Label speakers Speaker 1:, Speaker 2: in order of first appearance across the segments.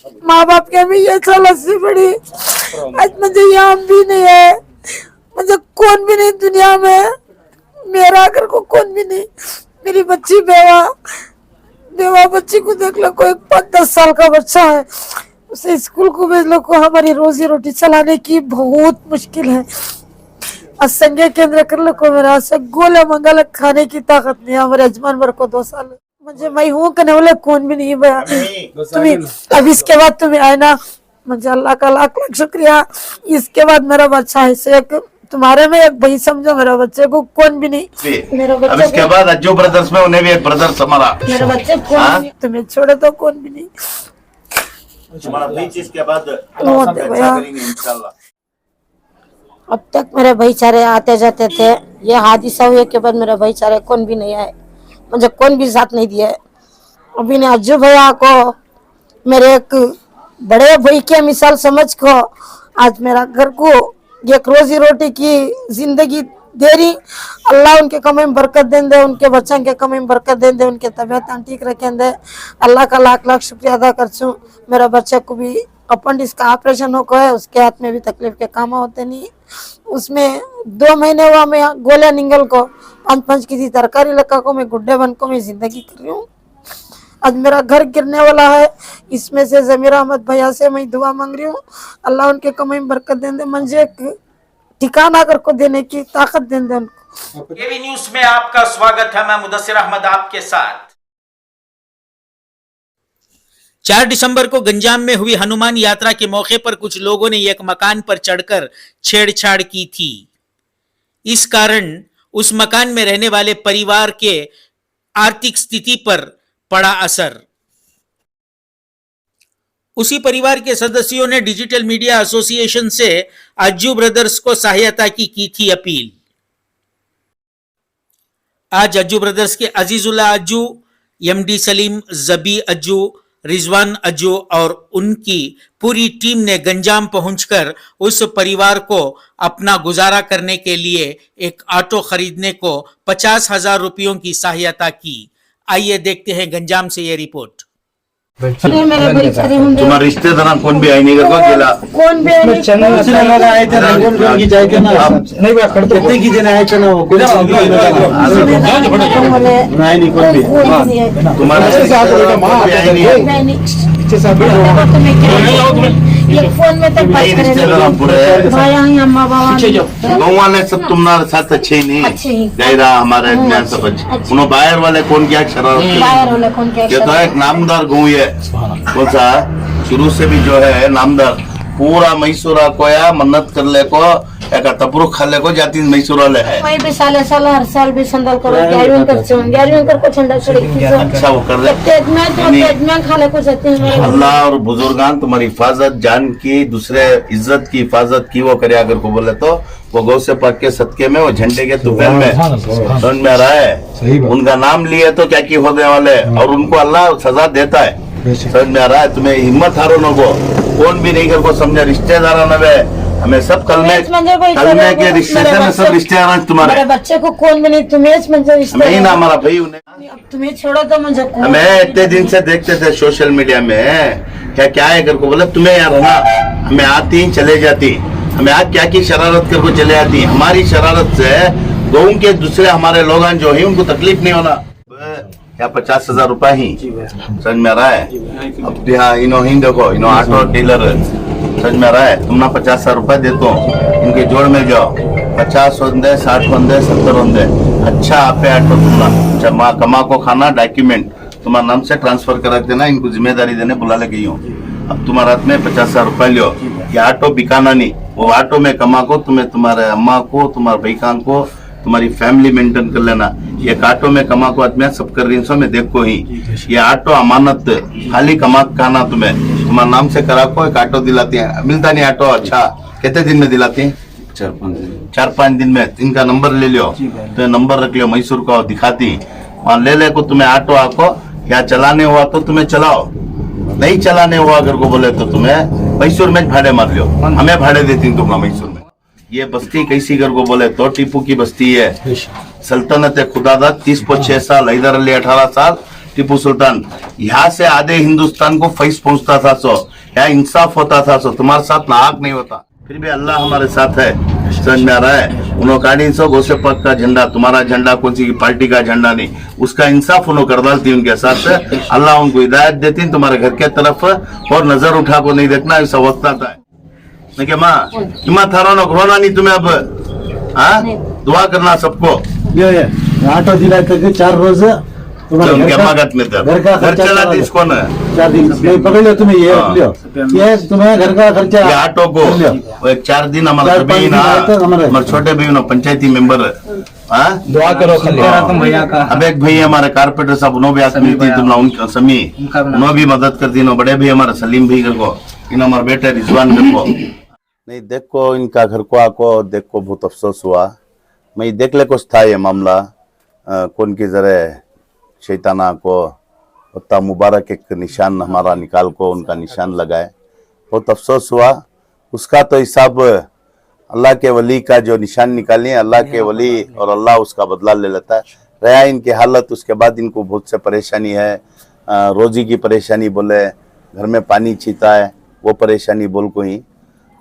Speaker 1: माँ बाप के भी ये साल से बड़ी आज मुझे यहाँ भी नहीं है, मुझे कौन भी नहीं दुनिया में, मेरा घर को कौन भी नहीं। मेरी बच्ची बेवा बच्ची को देख लो, कोई 5-10 साल का बच्चा है, उसे स्कूल को भेज लो, को हमारी रोजी रोटी चलाने की बहुत मुश्किल है। असंख्य केंद्र कर लो को मेरा से गोले मंगल खाने की ताकत नहीं है। हमारे यजमान वर को 2 साल मुझे मैं हूँ करने वाले कौन भी नहीं भैया। तुम्हें अब इसके बाद तुम्हें आए ना, मुझे अल्लाह का लाख लाख शुक्रिया। इसके बाद मेरा बच्चा है से एक तुम्हारे में एक भाई समझो, मेरे बच्चे को कौन भी नहीं। मेरा बच्चा अब
Speaker 2: इसके बाद अज्जू ब्रदर्स में उन्हें भी एक ब्रदर समारा।
Speaker 1: मेरे बच्चे कौन नहीं, तुम्हें छोड़े तो कौन भी नहीं।
Speaker 2: तुम्हारा बीच इसके बाद इंशाल्लाह।
Speaker 1: अब तक मेरे भाईचारे आते जाते थे, ये हादसा हुए के बाद मेरे भाईचारे कौन भी नहीं आए, मुझे कौन भी साथ नहीं दिया। अभी ने अज्जू भैया को मेरे एक बड़े भाई के मिसाल समझ को आज मेरा घर को एक रोजी रोटी की जिंदगी दे रही। अल्लाह उनके कमाई में बरकत दें दे, उनके बच्चों के कमाई में बरकत दें दे, उनके तबीयत ठीक रखें दे। अल्लाह का लाख लाख शुक्रिया अदा कर छूँ। मेरा बच्चे को भी अपेंडिक्स का ऑपरेशन हो है, उसके हाथ में भी तकलीफ के काम होते नहीं। उसमें 2 महीने हुआ मैं गोला निंगल को 5-5 की तरकारी लगा को मैं गुड्डे बन को मैं जिंदगी कर रही हूँ। आज मेरा घर गिरने वाला है, इसमें से जमीर अहमद भैया से मैं दुआ मांग रही हूँ। अल्लाह उनके कमाई में बरकत दें दे, मुझे एक ठिकाना कर को देने की ताकत दें दे उनको।
Speaker 3: एबी न्यूज में आपका स्वागत है, मैं मुदस्सिर अहमद आपके साथ। 4 दिसंबर को गंजाम में हुई हनुमान यात्रा के मौके पर कुछ लोगों ने एक मकान पर चढ़कर छेड़छाड़ की थी। इस कारण उस मकान में रहने वाले परिवार के आर्थिक स्थिति पर पड़ा असर। उसी परिवार के सदस्यों ने डिजिटल मीडिया एसोसिएशन से अज्जू ब्रदर्स को सहायता की थी अपील। आज अज्जू ब्रदर्स के अजीजुल्लाह अज्जू, एमडी सलीम, जबी अज्जू, रिजवान अज्जू और उनकी पूरी टीम ने गंजाम पहुंचकर उस परिवार को अपना गुजारा करने के लिए एक ऑटो खरीदने को 50,000 रुपयों की सहायता की। आइए देखते हैं गंजाम से ये रिपोर्ट।
Speaker 2: तुम्हारे रिश्तेदार कौन भी आई नहीं कर गेला
Speaker 1: कौन भी
Speaker 4: नहीं
Speaker 1: फोन में तक
Speaker 2: गाँव वाले सब तुम्हारे साथ अच्छे ही नहीं गैरा हमारे सब अच्छे। उन्होंने बाहर वाले कौन क्या शरारत ये तो एक नामदार गाँव है, कौन सा शुरू से भी जो है नामदार पूरा मैसूरा को या मन्नत कर ले को एक तबरू खा ले को जाती मैसूर वाले है।
Speaker 1: मैं भी साल हर साल भी संदल करो 11वीं कर को ठंडा छोड़ी
Speaker 2: अच्छा वो कर ले
Speaker 1: खाने को जाते हैं।
Speaker 2: अल्लाह और बुजुर्गान तुम्हारी हिफाजत जान की, दूसरे इज्जत की हिफाजत की वो करे। अगर को बोले तो वो गौ से पाक के सदके में वो झंडे के तुफैल में समझ में आ रहा है। उनका नाम लिए तो क्या की होने वाले और उनको अल्लाह सजा देता है, समझ में आ रहा है। तुम्हें हिम्मत हारो न को कौन भी नहीं कर को समझा रिश्तेदार न हमें सब कल में के रिश्ते में सब रिश्तेदार तुम्हारे
Speaker 1: बच्चे को कौन भी नहीं, तुम्हें
Speaker 2: नहीं ना हमारा भाई उन्हें
Speaker 1: तुम्हें छोड़ो तो मुझे
Speaker 2: हमें इतने दिन से देखते थे सोशल मीडिया में क्या है कर को बोले तुम्हें यार ना हमें आती चले जाती, हमें आज क्या की शरारत कर को चले जाती। हमारी शरारत से गाँव के दूसरे हमारे लोग जो है उनको तकलीफ नहीं होना। क्या 50,000 रुपए ही समझ में आ रहा है। अब यहाँ इनो ही देखो इनो ऑटो डीलर समझ में आ रहा है। तुम ना 50,000 रुपए देते हो इनके जोड़ में जाओ 50 होंगे 60 होंगे 70 होंगे। अच्छा आप ऑटो तुमना कमा को खाना डॉक्यूमेंट तुम्हारे नाम से ट्रांसफर करा देना, इनको जिम्मेदारी देने बुला ले गई हूँ। अब तुम्हारे हाथ में 50,000 रुपए लियो, ये ऑटो बिकाना नहीं, वो ऑटो में कमा को तुम्हें तुम्हारे अम्मा को तुम्हारे भाई कान को तुम्हारी फैमिली मेंटेन कर लेना। ये ऑटो में कमा को आदमी सब कर रही में देखो ही ये ऑटो अमानत खाली कमा खाना तुम्हें तुम्हारे नाम से करा को एक ऑटो दिलाती है, मिलता नहीं ऑटो। अच्छा कितने दिन में दिलाती है? 4-5 दिन में। इनका नंबर ले लियो तो नंबर रख लियो, मैसूर को दिखाती वहाँ ले ले को तुम्हें ऑटो आको या चलाने हुआ तो तुम्हें चलाओ, नहीं चलाने हुआ अगर को बोले तो तुम्हें मैसूर में भाड़े मार लियो, हमें भाड़े देती तुमका मैसूर में। ये बस्ती कैसी घर को बोले तो टीपू की बस्ती है, सल्तनत खुदादा 30-6 साल, हैदर अली 18 साल, टीपू सुल्तान। यहाँ से आधे हिंदुस्तान को फैज पहुंचता था। क्या इंसाफ होता था, सो तुम्हारे साथ नाहक नहीं होता। फिर भी अल्लाह हमारे साथ है, समझ में आ रहा है। उन्होंने काड़ी सो गोसे पक का झंडा, तुम्हारा झंडा कौन सी पार्टी का झंडा नहीं, उसका इंसाफ उन्होंने कर डालती उनके साथ। अल्लाह उनको हिदायत देती तुम्हारे घर के तरफ, और नजर उठा को नहीं देखना, ऐसा वक्त आता है। देखिए माँ इमा थारो ना रोना नहीं तुम्हें अब, हाँ दुआ करना सबको।
Speaker 4: ये ऑटो दिला करके 4 रोज तुम्हारे घर का घर का
Speaker 2: घर
Speaker 4: खर्चा
Speaker 2: चला
Speaker 4: चला लो।
Speaker 2: इसको ना
Speaker 4: 4 दिन नहीं पकड़ लो तुम्हें, ये
Speaker 2: हाँ।
Speaker 4: लियो, ये तुम्हें घर का खर्चा
Speaker 2: ये ऑटो को
Speaker 4: लियो।
Speaker 2: वो एक 4 दिन हमारे
Speaker 4: 4-5
Speaker 2: भी
Speaker 4: दिन
Speaker 2: ना,
Speaker 4: आए तो हमारे
Speaker 2: हमारे छोटे भी ना पंचायती मेंबर, हाँ
Speaker 5: दुआ करो खाली तुम भैया का।
Speaker 2: अब एक भाई हमारे कारपेंटर साहब, उन्होंने भी आके मिलती तुम ना उनका समी, उन्होंने भी मदद करती ना। बड़े भी हमारे सलीम भाई को, इन हमारे बेटे रिजवान को नहीं देखो, इनका घर को आको देखो बहुत अफसोस हुआ। मैं देख ले कुछ था ये मामला, कौन की जरे शैताना को उतना मुबारक एक निशान हमारा निकाल को उनका निशान लगाए, बहुत अफसोस हुआ। उसका तो हिसाब अल्लाह के वली का जो निशान निकाली है, अल्लाह के वली और अल्लाह उसका बदला ले लेता है। रहा इनकी हालत, उसके बाद इनको बहुत से परेशानी है, रोजी की परेशानी बोले, घर में पानी छीता है वो परेशानी बोल को ही।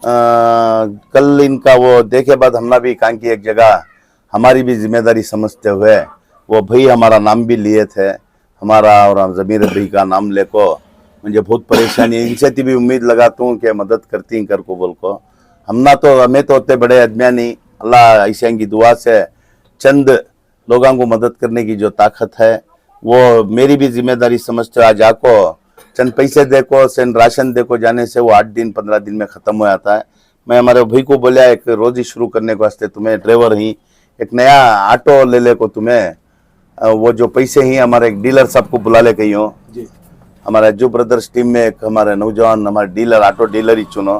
Speaker 2: कल इनका वो देखे बाद हमने भी कहा कि एक जगह हमारी भी जिम्मेदारी समझते हुए वो भाई हमारा नाम भी लिए थे, हमारा और जमीर भाई का नाम लेको मुझे बहुत परेशानी है। इनसे भी उम्मीद लगाता हूँ कि मदद करती कर को बोल को। हमें तो होते बड़े आदमिया नहीं, अल्लाह ऐसे की दुआ से चंद लोगों को मदद करने की जो ताकत है वो मेरी भी जिम्मेदारी समझते हो। आज आको चंद पैसे देखो, चंद राशन देखो, जाने से वो 8 दिन 15 दिन में खत्म हो जाता है। मैं हमारे भाई को बोलिया एक रोजी शुरू करने को वास्ते तुम्हें ड्राइवर ही एक नया ऑटो ले ले को, तुम्हें वो जो पैसे ही हमारे एक डीलर साहब को बुला ले कहीं हो। हमारे अज्जू ब्रदर्स टीम में एक हमारे नौजवान हमारे डीलर ऑटो डीलर ही चुनो,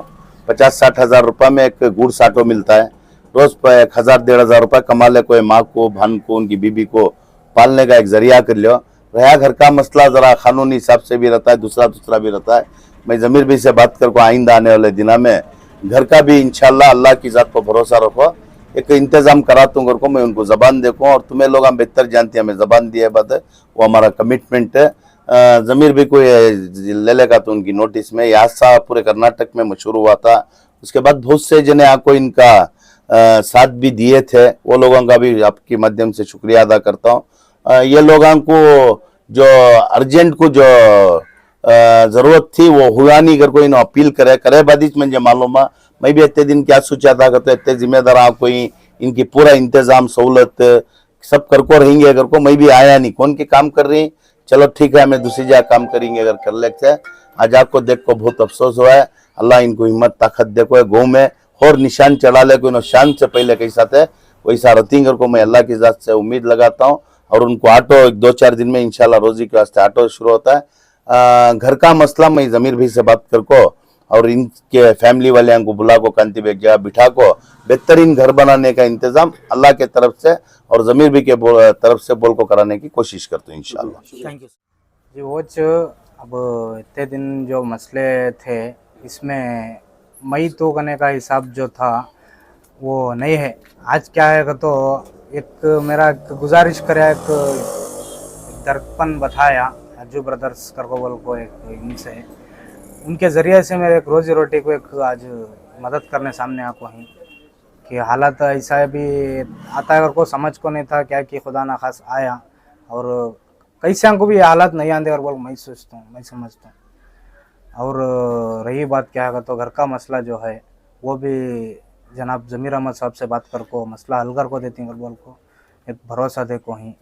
Speaker 2: 50-60 हजार रुपये में एक गुड्स ऑटो मिलता है, रोज पर 1000-1500 रुपये कमा ले, कोई माँ को भान को उनकी बीबी को पालने का एक जरिया कर लियो। रहा घर का मसला जरा कानूनी हिसाब से भी रहता है, दूसरा भी रहता है। मैं जमीर भाई से बात करको आइंदा आने वाले दिना में घर का भी इंशाल्लाह अल्लाह की जात पर भरोसा रखो, एक इंतजाम कराता हूँ घर को, मैं उनको जबान देखूँ। और तुम्हें लोग हम बेहतर जानते हैं, हमें जबान दिया बात है, वो हमारा कमिटमेंट है। जमीर भी कोई ले लेगा तो उनकी नोटिस में यहाँ सा पूरे कर्नाटक में मशहूर हुआ था। उसके बाद बहुत से जने आपको इनका साथ भी दिए थे, वो लोगों का भी आपके माध्यम से शुक्रिया अदा करता हूँ। ये लोगों को जो अर्जेंट को जो जरूरत थी वो हुआ नहीं, कर कोई अपील करे बादिश मुझे मालूम है। मैं भी इतने दिन क्या सोचा था तो इतने जिम्मेदार आप कोई इनकी पूरा इंतजाम सहूलत सब कर को रहेंगे, अगर को मैं भी आया नहीं कौन के काम कर रही, चलो ठीक है हमें दूसरी जगह काम करेंगे अगर कर लेते हैं। आज आपको देख को बहुत अफसोस हुआ है, अल्लाह इनको हिम्मत ताकत देखो गाँव में और निशान चढ़ा ले को शान से पहले कैसा थे वैसा रतिंगर को मैं अल्लाह की जात से उम्मीद लगाता हूँ। और उनको ऑटो 2-4 दिन में इंशाल्लाह रोजी के वास्ते ऑटो शुरू होता है। घर का मसला मैं जमीर भाई से बात कर को और इनके फैमिली वाले को बुला को कांति बेग जगह बिठा को बेहतरीन घर बनाने का इंतजाम अल्लाह के तरफ से और जमीर भाई के तरफ से बोल को कराने की कोशिश करते हैं इंशाल्लाह।
Speaker 3: Thank you.
Speaker 5: जी वो अब इतने दिन जो मसले थे इसमें मई तो करने का हिसाब जो था वो नहीं है। आज क्या है तो एक मेरा गुजारिश करे एक दर्पण बताया अज्जू ब्रदर्स कर को बोल को एक इनसे उनके ज़रिए से मेरे एक रोजी रोटी को एक आज मदद करने सामने आपको ही कि हालात ऐसा भी आता है को समझ को नहीं था क्या कि खुदा ना खास आया और कैसे को भी हालात नहीं आते और बोल मैं सोचता हूँ मैं समझता हूँ। और रही बात क्या है तो घर का मसला जो है वो भी जनाब ज़मीर अहमद साहब से बात कर को मसला हल कर को देती हैं बोल को एक भरोसा दे को ही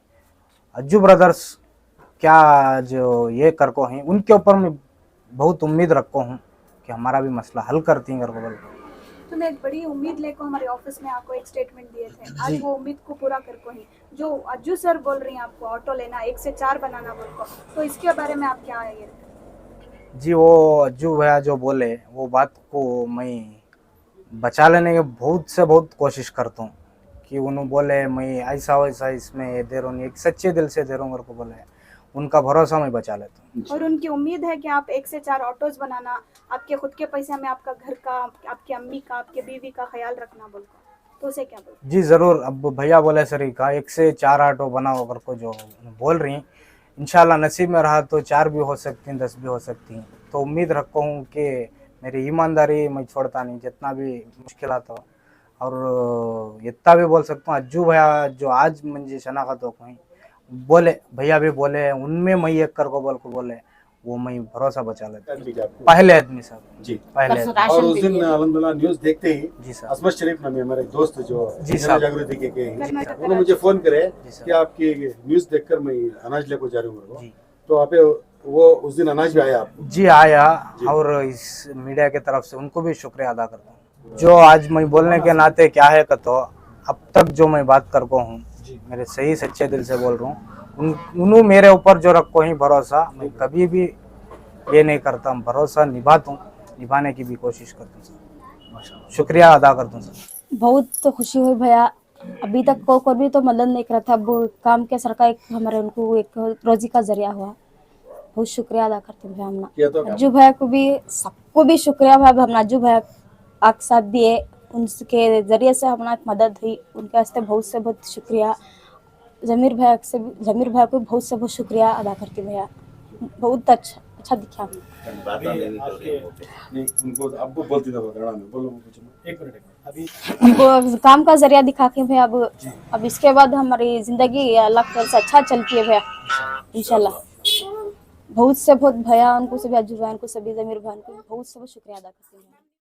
Speaker 5: अज्जू ब्रदर्स क्या जो ये कर को ही उनके ऊपर मैं बहुत उम्मीद रखो हूँ कि हमारा भी मसला हल करती हैं बोल को।
Speaker 6: तुमने एक बड़ी उम्मीद लेकर हमारे ऑफिस में आपको एक स्टेटमेंट दिए थे, आज वो उम्मीद को पूरा कर को ही जो अज्जू सर बोल रही हैं आपको ऑटो लेना 1 से 4 बनाना बोल को, तो इसके बारे में आप क्या है?
Speaker 5: जी वो अज्जू भैया जो बोले वो बात को मैं बचा लेने की बहुत कोशिश करता हूँ कि उन्होंने बोले मैं ऐसा वैसा इसमें दे रहा हूँ, एक सच्चे दिल से दे रहा हूँ मेरे को बोले उनका भरोसा मैं बचा लेता हूँ।
Speaker 6: और उनकी उम्मीद है कि आप 1 से 4 ऑटोज बनाना, आपके खुद के पैसे में आपका घर का, आपकी अम्मी का, आपके बीवी का ख्याल रखना बोल तो उसे क्या बोल?
Speaker 5: जी ज़रूर। अब भैया बोले सर का 1 से 4 ऑटो बनाओ अगर को जो बोल रही इंशाल्लाह नसीब में रहा तो 4 भी हो सकती हैं, 10 भी हो सकती हैं। तो उम्मीद रखता हूँ कि मेरी ईमानदारी मैं छोड़ता नहीं, जितना भी मुश्किल आता हो। और इतना भी बोल सकता हूँ, अज्जू भैया जो आज मुझे शनाख्त हो कहीं बोले, भैया भी बोले, उनमें मैं एक कर को बोले, वो मैं भरोसा बचा लेता हूँ। पहले आदमी साहब
Speaker 4: जी।
Speaker 5: पहले आदमी।
Speaker 4: और उस दिन अल्हम्दुलिल्लाह न्यूज देखते ही
Speaker 5: जी सर।
Speaker 4: असमत शरीफ नाम है हमारे दोस्त जो
Speaker 5: जी साहब।
Speaker 4: जागृति के हैं,
Speaker 6: कर्नाटक
Speaker 4: उन्होंने मुझे फोन करे
Speaker 5: सर।
Speaker 4: कि आपकी न्यूज देखकर मैं अनाज लेकर जा रहा हूँ।
Speaker 5: जी।
Speaker 4: तो आप वो उस दिन अनाज भी आया आपको?
Speaker 5: जी आया, और इस मीडिया की तरफ से उनको भी शुक्रिया अदा करता हूँ। जो आज मैं बोलने के नाते क्या है कि तो अब तक जो मैं बात कर को हूँ, मेरे सही सच्चे दिल से बोल रहा हूँ, उन्होंने मेरे ऊपर जो रखो ही भरोसा, मैं कभी भी ये नहीं करता, भरोसा निभाता हूँ, निभाने की भी कोशिश करता हूँ। शुक्रिया अदा करता हूँ सर।
Speaker 7: बहुत तो खुशी हुई भैया, अभी तक कोई भी तो मदद नहीं करा था, अब काम के सरकार एक हमारे उनको एक रोजी का जरिया हुआ। बहुत शुक्रिया अदा करते हैं भैया हम अज्जू भैया को भी, सबको भी शुक्रिया भाई। हम अज्जू भैया आग साथ दिए, उनके जरिए से हमारा मदद हुई, उनके वास्ते बहुत से बहुत शुक्रिया। जमीर भैया को बहुत से बहुत शुक्रिया अदा करती भैया, बहुत अच्छा दिखा।
Speaker 4: उनको आपको बोलती था कन्नड़ा में, बोलो कुछ। एक मिनट अभी
Speaker 7: हमको काम का जरिया दिखा के भैया, अब इसके बाद हमारी जिंदगी अल्लाह से अच्छा चलती है भैया इंशाल्लाह। बहुत से बहुत भैया उनको सभी, अज्जू भाई को सभी, जमीर भाई को बहुत से बहुत शुक्रिया अदा करती हूँ।